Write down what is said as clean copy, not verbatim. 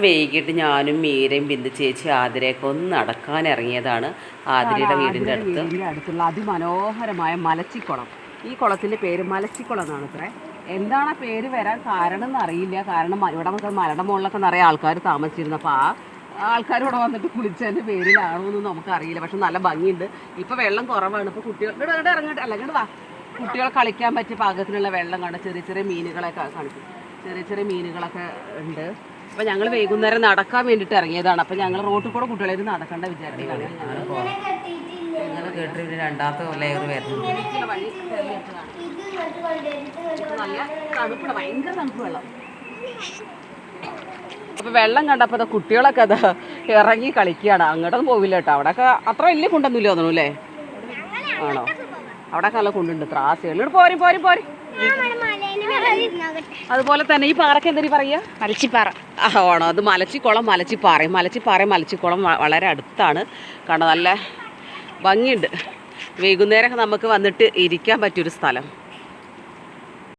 വൈകിട്ട് ഞാനും മീരയും ബിന്ദു ചേച്ചി ആതിരയൊക്കെ ഒന്ന് നടക്കാൻ ഇറങ്ങിയതാണ്. ആതിരയുടെ വീടിൻ്റെ അടുത്തുള്ള അതിമനോഹരമായ മലച്ചിക്കുളം. ഈ കുളത്തിൻ്റെ പേര് മലച്ചിക്കുളം എന്നാണ് അത്രേ. എന്താണ് ആ പേര് വരാൻ കാരണം എന്നറിയില്ല. കാരണം ഇവിടെ നമുക്ക് മലയുടെ മുകളിലൊക്കെ നിറയെ ആൾക്കാർ താമസിച്ചിരുന്നു. അപ്പോൾ ആ ആൾക്കാർ ഇവിടെ വന്നിട്ട് കുളിച്ചതിൻ്റെ പേരിലാണോ എന്ന് നമുക്കറിയില്ല. പക്ഷെ നല്ല ഭംഗിയുണ്ട്. ഇപ്പോൾ വെള്ളം കുറവാണ്. ഇപ്പോൾ കുട്ടികൾ ഇവിടെ ഇറങ്ങട്ടെ, അല്ലെങ്കിൽ വാ, കുട്ടികൾ കളിക്കാൻ പറ്റിയ പാകത്തിനുള്ള വെള്ളം കണ്ട് ചെറിയ ചെറിയ മീനുകളൊക്കെ കാണിക്കും. ചെറിയ ചെറിയ മീനുകളൊക്കെ ഉണ്ട്. അപ്പോൾ ഞങ്ങൾ വൈകുന്നേരം നടക്കാൻ വേണ്ടിയിട്ട് ഇറങ്ങിയതാണ്. അപ്പോൾ ഞങ്ങൾ റോട്ടിൽ കൂടെ കുട്ടികളായിട്ട് നടക്കേണ്ട വിചാരിക്കുകയാണ്. ഇങ്ങനെ കേട്ടിട്ട് രണ്ടാമത്തെ ലെയർ വരുന്നുണ്ട്. നല്ല തണുപ്പാണ്, ഭയങ്കര തണുപ്പ് വെള്ളം. അപ്പോൾ വെള്ളം കണ്ടപ്പോൾ അത് കുട്ടികളൊക്കെ അത് ഇറങ്ങി കളിക്കുകയാണ്. അങ്ങോട്ടൊന്നും പോവില്ല കേട്ടോ. അവിടെയൊക്കെ അത്ര വലിയ കുണ്ടൊന്നുമില്ല തോന്നുന്നു അല്ലേ? ആണോ? അവിടെയൊക്കെ നല്ല കുണ്ടുണ്ട്. ത്രാസുകൾ പോരും പോരും പോരും. അതുപോലെ തന്നെ ഈ പാറയ്ക്ക് എന്തിനു പറയുക? മലച്ചിപ്പാറ. ആണോ? അത് മലച്ചിക്കുളം, മലച്ചിപ്പാറയും. മലച്ചിക്കുളം വളരെ അടുത്താണ്. കാരണം നല്ല ഭംഗിയുണ്ട്. വൈകുന്നേരമൊക്കെ നമുക്ക് വന്നിട്ട് ഇരിക്കാൻ പറ്റിയൊരു സ്ഥലം.